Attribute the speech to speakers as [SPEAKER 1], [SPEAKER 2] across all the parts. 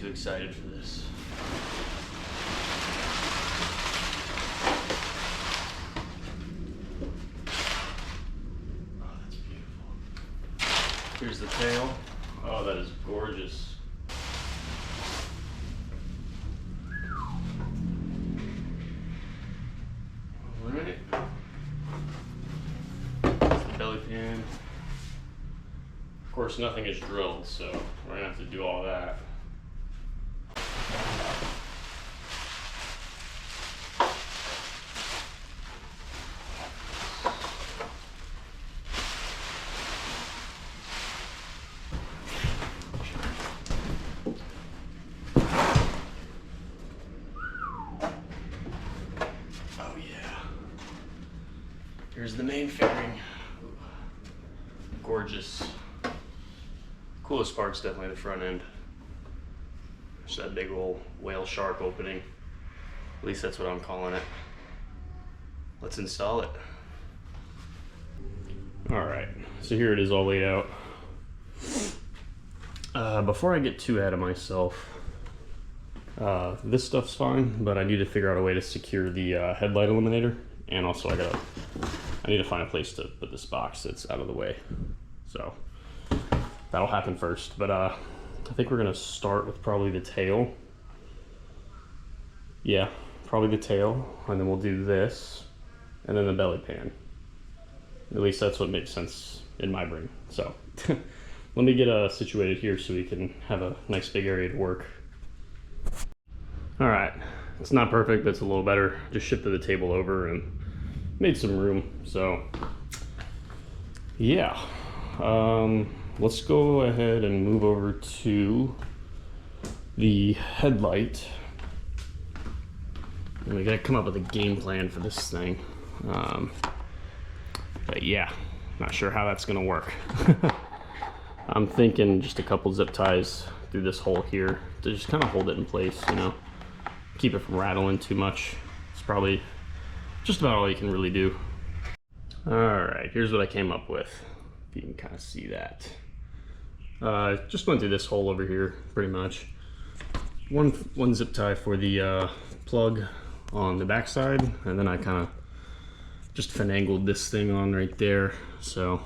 [SPEAKER 1] too excited for this. Oh, that's beautiful. Here's the tail. Oh, that is gorgeous. Alright. That's the belly pan. Of course, nothing is drilled, so we're gonna have to do all that. Oh yeah. Here's the main fairing. Gorgeous. Coolest part's definitely the front end. There's that big old whale shark opening. At least that's what I'm calling it. Let's install it. Alright, so here it is all laid out. Before I get too ahead of myself, this stuff's fine, but I need to figure out a way to secure the headlight illuminator, and also I need to find a place to put this box that's out of the way. So that'll happen first, but I think we're gonna start with probably the tail. Yeah, probably the tail, and then we'll do this, and then the belly pan. At least that's what makes sense in my brain. So let me get situated here so we can have a nice big area to work. All right, it's not perfect, but it's a little better. Just shifted the table over and made some room, so yeah. Let's go ahead and move over to the headlight. And we gotta come up with a game plan for this thing. But yeah, not sure how that's gonna work. I'm thinking just a couple zip ties through this hole here to just kind of hold it in place, you know, keep it from rattling too much. It's probably just about all you can really do. All right, here's what I came up with. If you can kind of see that. Just went through this hole over here, pretty much. One zip tie for the plug on the back side, and then I kind of just finagled this thing on right there, so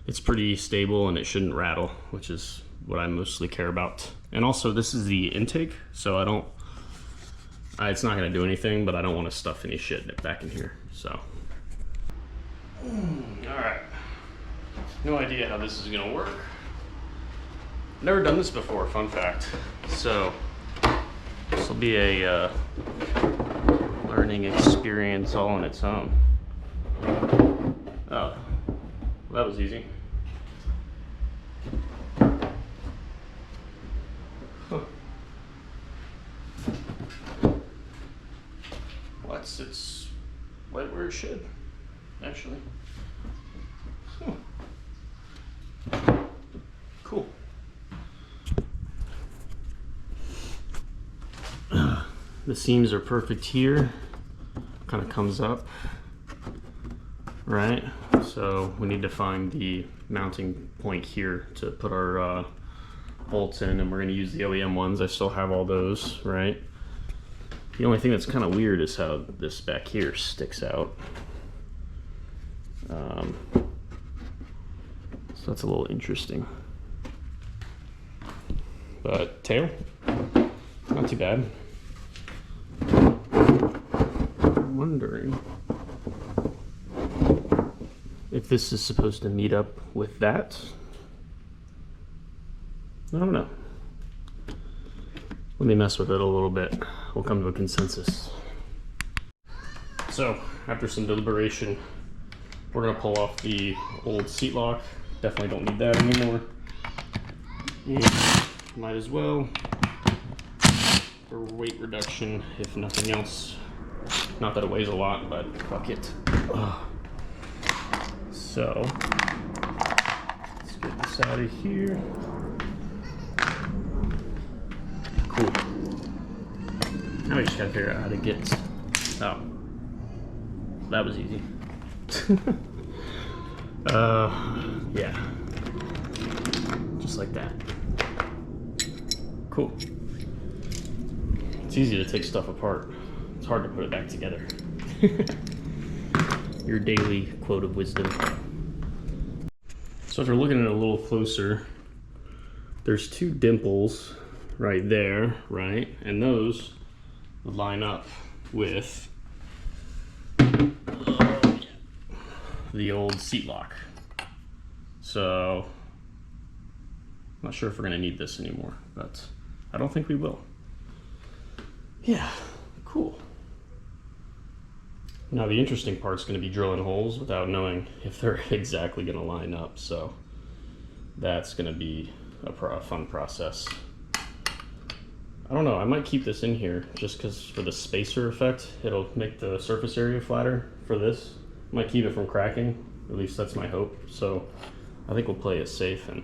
[SPEAKER 1] it's pretty stable and it shouldn't rattle, which is what I mostly care about. And also, this is the intake, so it's not gonna do anything, but I don't want to stuff any shit back in here, so. All right, no idea how this is gonna work. Never done this before, fun fact. So this will be a learning experience all on its own. Oh, well, that was easy. Huh. Well, it's right where it should, actually. Huh. Cool. The seams are perfect here, kind of comes up, right? So we need to find the mounting point here to put our bolts in, and we're gonna use the OEM ones. I still have all those, right? The only thing that's kind of weird is how this back here sticks out. So that's a little interesting. But tail, not too bad. I'm wondering if this is supposed to meet up with that. I don't know. Let me mess with it a little bit. We'll come to a consensus. So, after some deliberation, we're gonna pull off the old seat lock. Definitely don't need that anymore. And might as well, for weight reduction, if nothing else. Not that it weighs a lot, but fuck it. Ugh. So, let's get this out of here. Cool. Now we just gotta figure out how to get. Oh, that was easy. Yeah, just like that. Cool. It's easy to take stuff apart. It's hard to put it back together. Your daily quote of wisdom. So if you're looking at it a little closer, there's two dimples right there, right? And those would line up with the old seat lock. So I'm not sure if we're gonna need this anymore, but I don't think we will. Yeah, cool. Now the interesting part is going to be drilling holes without knowing if they're exactly going to line up, so that's going to be a fun process. I don't know, I might keep this in here just because for the spacer effect, it'll make the surface area flatter for this. Might keep it from cracking, at least that's my hope. So I think we'll play it safe and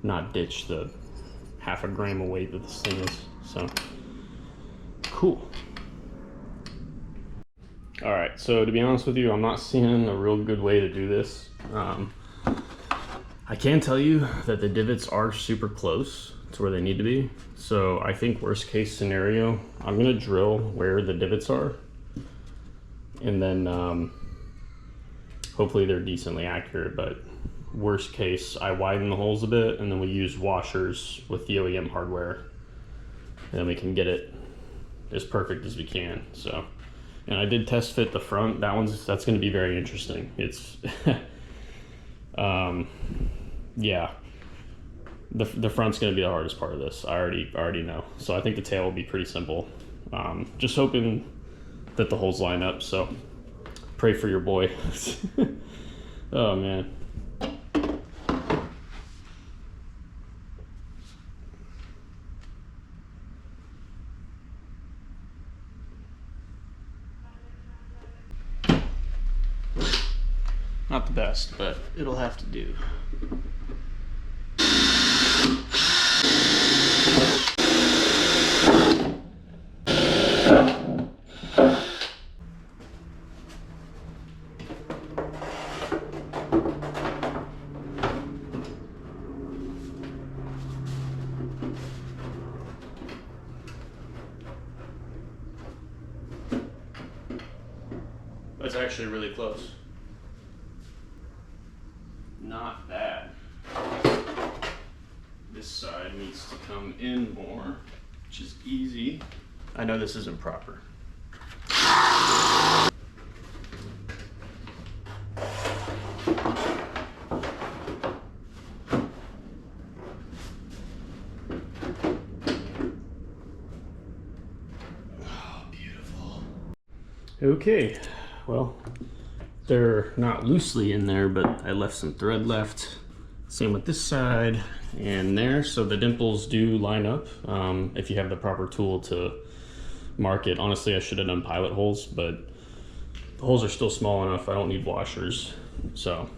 [SPEAKER 1] not ditch the half a gram of weight that this thing is, so. Cool. All right, so to be honest with you, I'm not seeing a real good way to do this. I can tell you that the divots are super close to where they need to be. So I think worst case scenario, I'm gonna drill where the divots are. And then hopefully they're decently accurate, but worst case, I widen the holes a bit and then we use washers with the OEM hardware. And then we can get it as perfect as we can. So, and I did test fit the front. That's going to be very interesting. It's yeah, the front's going to be the hardest part of this. I already know. So I think the tail will be pretty simple. Just hoping that the holes line up. So pray for your boy. Oh man. Not the best, but it'll have to do. That's actually really close. Not bad. This side needs to come in more, which is easy. I know this isn't proper. Oh, beautiful. Okay, well, they're not loosely in there, but I left some thread left. Same with this side and there, so the dimples do line up if you have the proper tool to mark it. Honestly, I should have done pilot holes, but the holes are still small enough. I don't need washers, so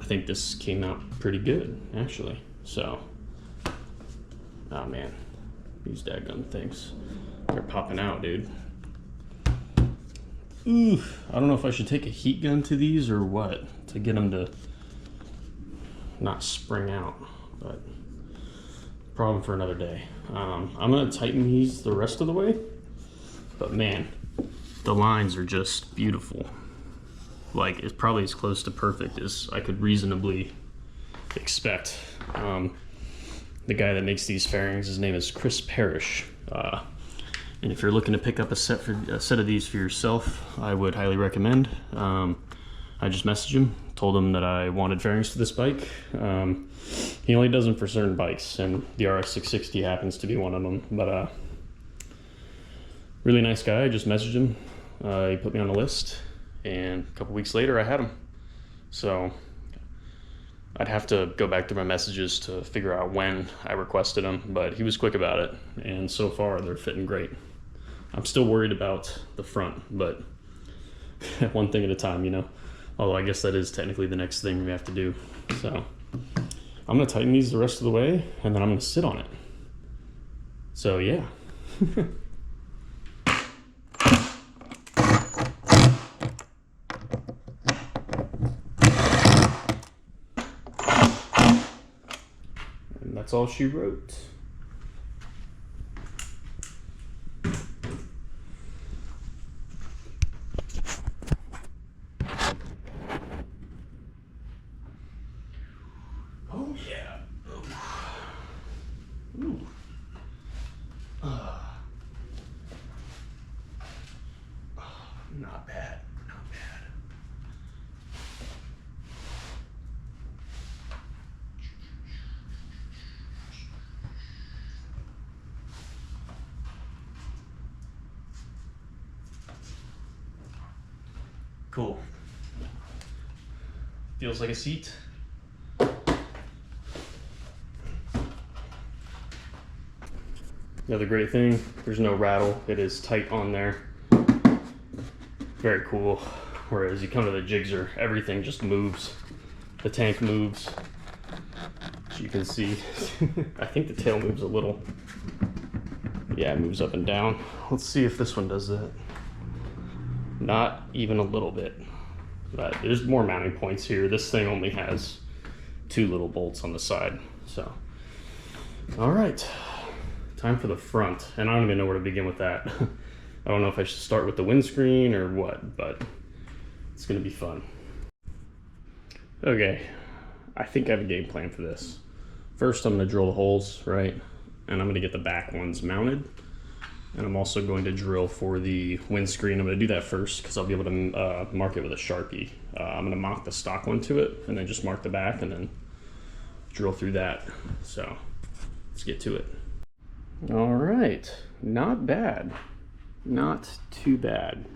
[SPEAKER 1] I think this came out pretty good, actually. So, oh man, these daggone things, they're popping out, dude. Ooh, I don't know if I should take a heat gun to these or what to get them to not spring out, but problem for another day. I'm gonna tighten these the rest of the way, but man, the lines are just beautiful. Like, it's probably as close to perfect as I could reasonably expect. The guy that makes these fairings, his name is Parish. And if you're looking to pick up a set of these for yourself, I would highly recommend. I just messaged him, told him that I wanted fairings to this bike. He only does them for certain bikes, and the RS660 happens to be one of them. But really nice guy. I just messaged him. He put me on the list, and a couple weeks later I had them. So I'd have to go back through my messages to figure out when I requested them, but he was quick about it, and so far they're fitting great. I'm still worried about the front, but one thing at a time, you know. Although I guess that is technically the next thing we have to do. So I'm gonna tighten these the rest of the way, and then I'm gonna sit on it. So yeah. And that's all she wrote. Cool. Feels like a seat. Another great thing, there's no rattle. It is tight on there. Very cool. Whereas you come to the Gixxer, everything just moves. The tank moves. As you can see, I think the tail moves a little. Yeah, it moves up and down. Let's see if this one does that. Not even a little bit. But there's more mounting points here. This thing only has 2 little bolts on the side. So, all right, time for the front. And I don't even know where to begin with that. I don't know if I should start with the windscreen or what, but it's gonna be fun. Okay, I think I have a game plan for this. First, I'm gonna drill the holes, right? And I'm gonna get the back ones mounted. And I'm also going to drill for the windscreen. I'm gonna do that first because I'll be able to mark it with a Sharpie. I'm gonna mock the stock one to it and then just mark the back and then drill through that. So let's get to it. All right, not bad. Not too bad.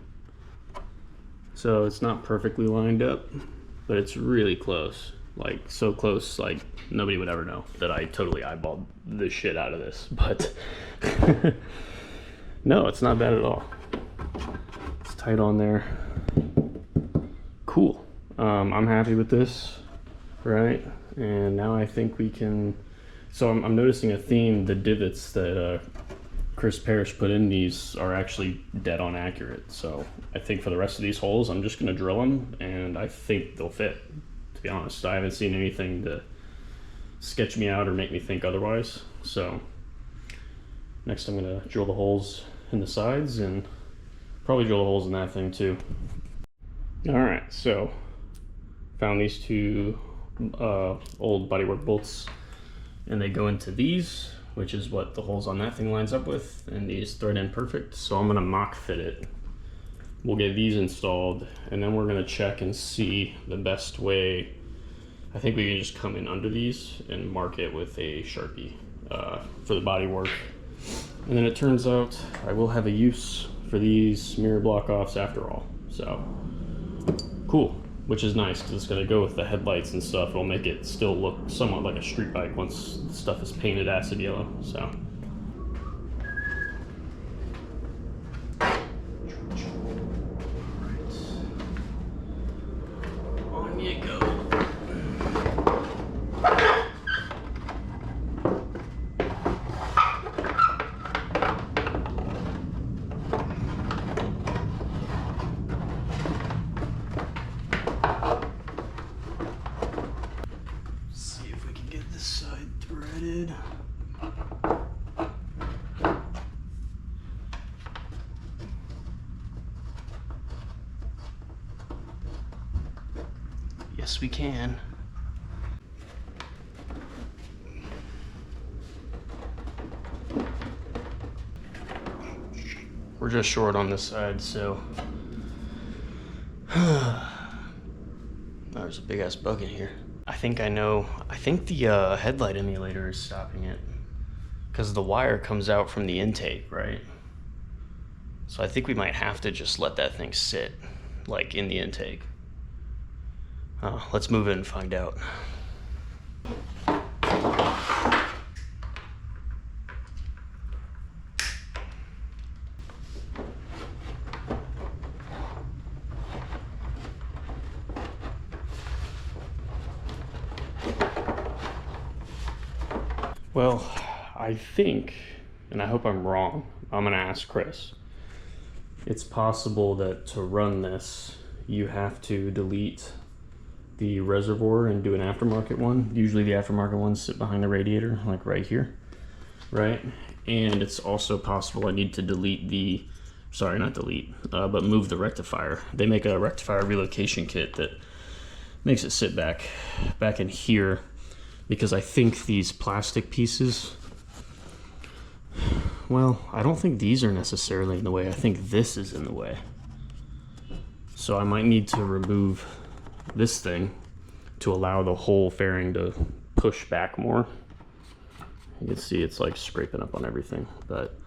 [SPEAKER 1] So it's not perfectly lined up, but it's really close. Like so close, like nobody would ever know that I totally eyeballed the shit out of this, but no, it's not bad at all. It's tight on there. Cool. I'm happy with this, right? And now I think we can, so I'm noticing a theme. The divots that Chris Parish put in these are actually dead on accurate. So I think for the rest of these holes, I'm just gonna drill them and I think they'll fit, to be honest. I haven't seen anything to sketch me out or make me think otherwise. So next I'm gonna drill the holes in the sides and probably drill the holes in that thing too. All right, so found these 2 old bodywork bolts and they go into these, which is what the holes on that thing lines up with, and these thread in perfect. So I'm gonna mock fit it. We'll get these installed and then we're gonna check and see the best way. I think we can just come in under these and mark it with a Sharpie for the body work. And then it turns out I will have a use for these mirror block offs after all. So cool, which is nice because it's gonna go with the headlights and stuff. It'll make it still look somewhat like a street bike once the stuff is painted acid yellow. So. On you go. Yes, we can. We're just short on this side, so there's a big ass bug in here. I think I know. I think the headlight emulator is stopping it because the wire comes out from the intake, right? So I think we might have to just let that thing sit, like in the intake. Let's move it and find out. Well, I think, and I hope I'm wrong, I'm gonna ask Chris. It's possible that to run this, you have to delete the reservoir and do an aftermarket one. Usually the aftermarket ones sit behind the radiator, like right here, right? And it's also possible I need to delete the, sorry, not delete, but move the rectifier. They make a rectifier relocation kit that makes it sit back in here, because I think these plastic pieces, well, I don't think these are necessarily in the way. I think this is in the way. So I might need to remove this thing to allow the whole fairing to push back more. You can see it's like scraping up on everything, but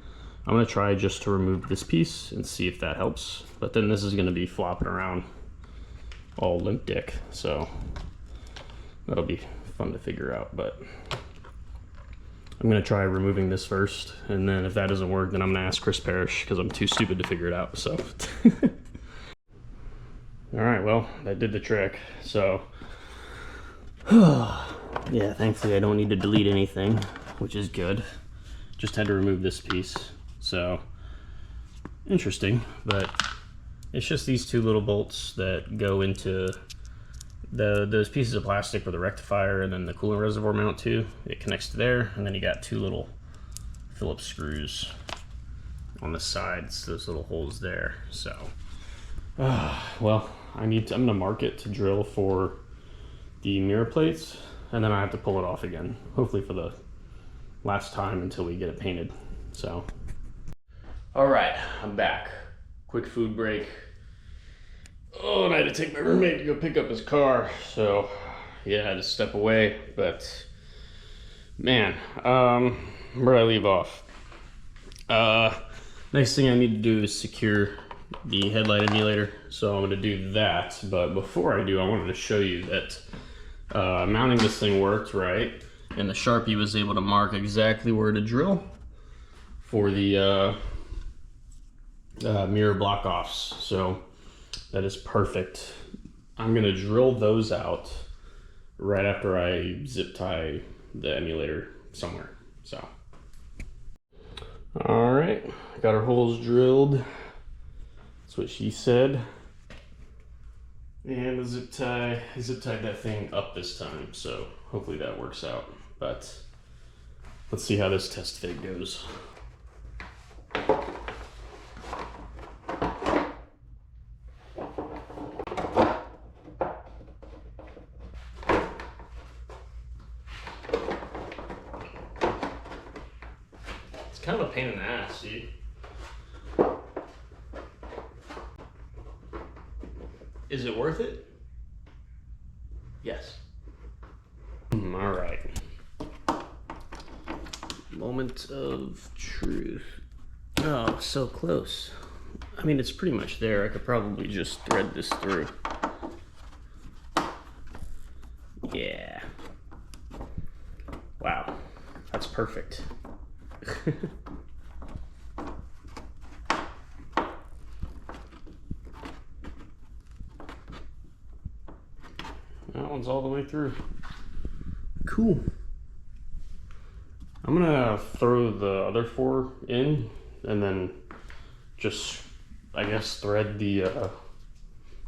[SPEAKER 1] I'm gonna try just to remove this piece and see if that helps. But then this is gonna be flopping around all limp dick, so that'll be fun to figure out. But I'm gonna try removing this first, and then if that doesn't work, then I'm gonna ask Chris Parish, because I'm too stupid to figure it out, so. All right, well, that did the trick, so. Yeah, thankfully I don't need to delete anything, which is good. Just had to remove this piece, so interesting, but it's just these two little bolts that go into those pieces of plastic with the rectifier and then the coolant reservoir mount too. It connects to there, and then you got two little Phillips screws on the sides, those little holes there. So, well, I'm gonna mark it to drill for the mirror plates, and then I have to pull it off again, hopefully for the last time until we get it painted. So, all right, I'm back. Quick food break. Oh, and I had to take my roommate to go pick up his car, so yeah, I had to step away. But man, where'd I leave off? Next thing I need to do is secure the headlight emulator, so I'm gonna do that. But before I do, I wanted to show you that mounting this thing worked right, and the Sharpie was able to mark exactly where to drill for the mirror block offs. So that is perfect. I'm gonna drill those out right after I zip tie the emulator somewhere. So, all right, got our holes drilled. That's what she said. And the zip tied that thing up this time, so hopefully that works out. But let's see how this test fit goes. It's kind of a pain in the ass, see? Is it worth it? Yes. All right. Moment of truth. Oh, so close. I mean, it's pretty much there. I could probably just thread this through. Yeah. Wow. That's perfect. That one's all the way through. Cool. I'm gonna throw the other four in and then just, I guess, thread the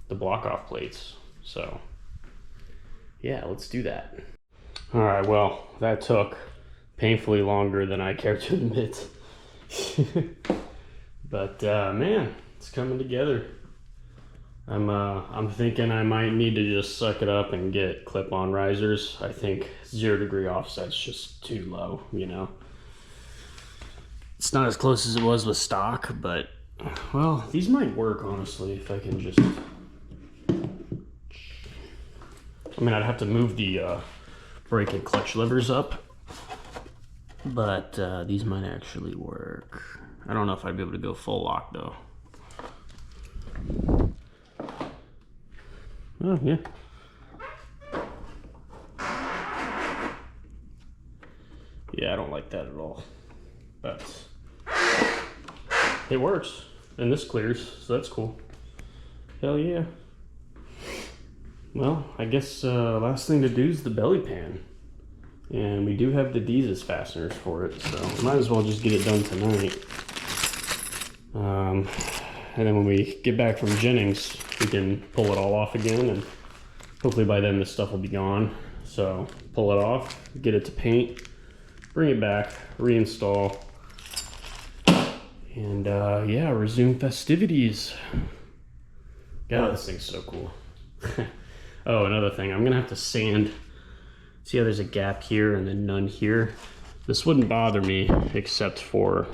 [SPEAKER 1] block off plates. So yeah, let's do that. All right, well, that took painfully longer than I care to admit. But man, it's coming together. I'm thinking I might need to just suck it up and get clip-on risers. I think 0 degree offset's just too low, you know. It's not as close as it was with stock, but well, these might work honestly if I can just. I mean, I'd have to move the brake and clutch levers up, but these might actually work. I don't know if I'd be able to go full lock though. Oh, yeah. Yeah, I don't like that at all. But it works. And this clears, so that's cool. Hell yeah. Well, I guess last thing to do is the belly pan. And we do have the Deez's fasteners for it, so might as well just get it done tonight. And then when we get back from Jennings, we can pull it all off again, and hopefully by then this stuff will be gone. So pull it off, get it to paint, bring it back, reinstall, and yeah, resume festivities. God, this thing's so cool. Oh, another thing, I'm gonna have to sand. See how there's a gap here and then none here? This wouldn't bother me except for,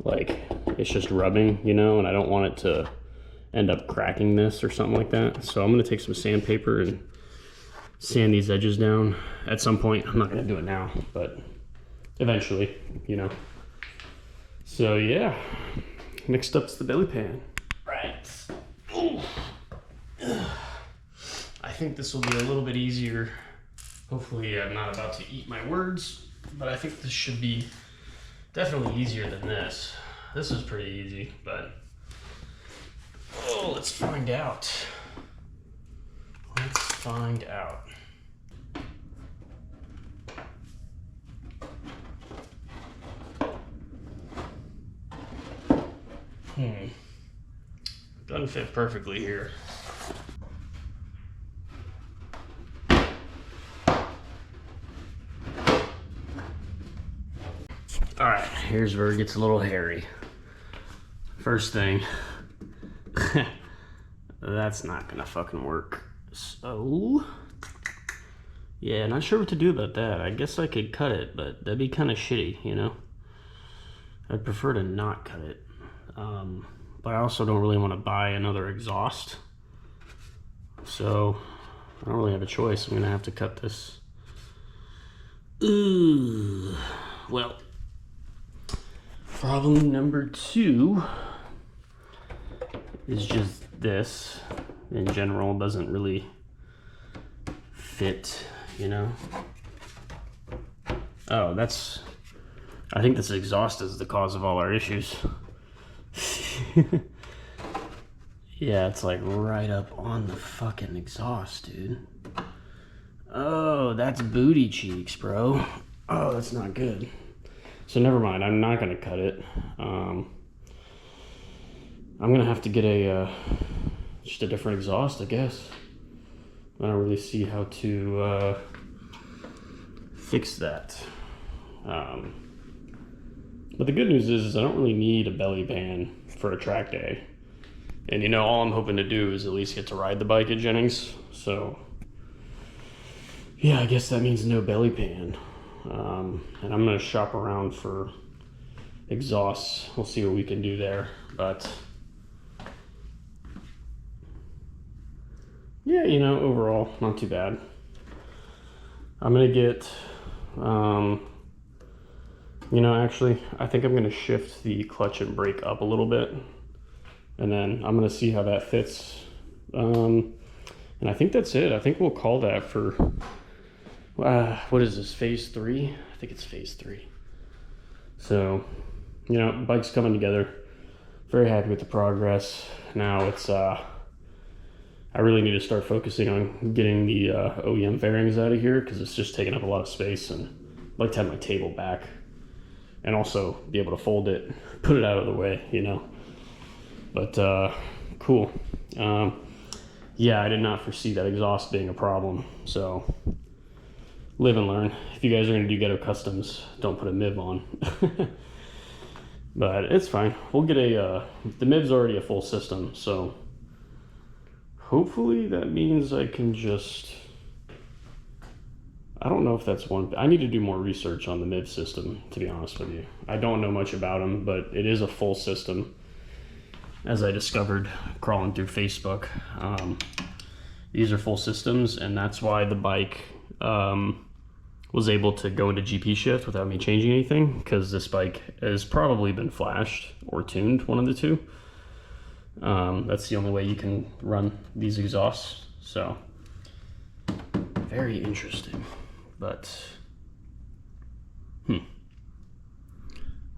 [SPEAKER 1] like, it's just rubbing, you know, and I don't want it to end up cracking this or something like that. So I'm gonna take some sandpaper and sand these edges down at some point. I'm not gonna do it now, but eventually, you know. So yeah, next up's the belly pan. Right. Ooh. think this will be a little bit easier. Hopefully I'm not about to eat my words, but I think this should be definitely easier than this. This is pretty easy, but oh, let's find out. Let's find out. Doesn't fit perfectly here. All right, here's where it gets a little hairy. First thing, that's not gonna fucking work. So, yeah, not sure what to do about that. I guess I could cut it, but that'd be kind of shitty, you know? I'd prefer to not cut it. But I also don't really want to buy another exhaust. So, I don't really have a choice. I'm gonna have to cut this. Ooh, well, problem number 2 is just this. In general, doesn't really fit, you know? Oh, I think this exhaust is the cause of all our issues. Yeah, it's like right up on the fucking exhaust, dude. Oh, that's booty cheeks, bro. Oh, that's not good. So never mind, I'm not gonna cut it. I'm gonna have to get just a different exhaust, I guess. I don't really see how to fix that. But the good news is I don't really need a belly pan for a track day. And you know, all I'm hoping to do is at least get to ride the bike at Jennings. So yeah, I guess that means no belly pan. And I'm gonna shop around for exhausts. We'll see what we can do there. But yeah, you know, overall, not too bad. I'm gonna get, you know, actually, I think I'm gonna shift the clutch and brake up a little bit. And then I'm gonna see how that fits. And I think that's it. I think we'll call that for, what is this, phase 3? I think it's phase 3. So, you know, bike's coming together. Very happy with the progress. Now it's, I really need to start focusing on getting the OEM fairings out of here because it's just taking up a lot of space, and I'd like to have my table back and also be able to fold it, put it out of the way, you know. But cool. Yeah, I did not foresee that exhaust being a problem, so live and learn. If you guys are gonna do Ghetto customs, don't put a MIB on. But it's fine. We'll get the MIB's already a full system, so hopefully that means I can just, I don't know if that's one, I need to do more research on the MIB system, to be honest with you. I don't know much about them, but it is a full system, as I discovered crawling through Facebook. These are full systems, and that's why the bike was able to go into GP shift without me changing anything, because this bike has probably been flashed or tuned, one of the two. That's the only way you can run these exhausts, so very interesting. But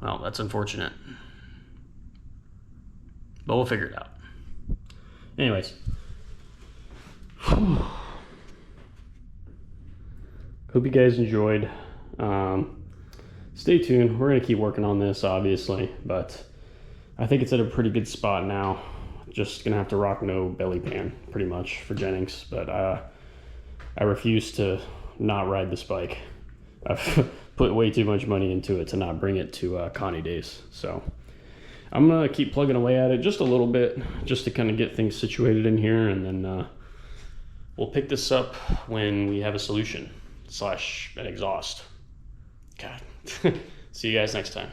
[SPEAKER 1] well, that's unfortunate, but we'll figure it out. Anyways, hope you guys enjoyed. Stay tuned. We're gonna keep working on this, obviously, but I think it's at a pretty good spot now. Just gonna have to rock no belly pan pretty much for Jennings, but I refuse to not ride this bike. I've put way too much money into it to not bring it to Connie days. So I'm gonna keep plugging away at it just a little bit, just to kind of get things situated in here, and then we'll pick this up when we have a solution / an exhaust. God. See you guys next time.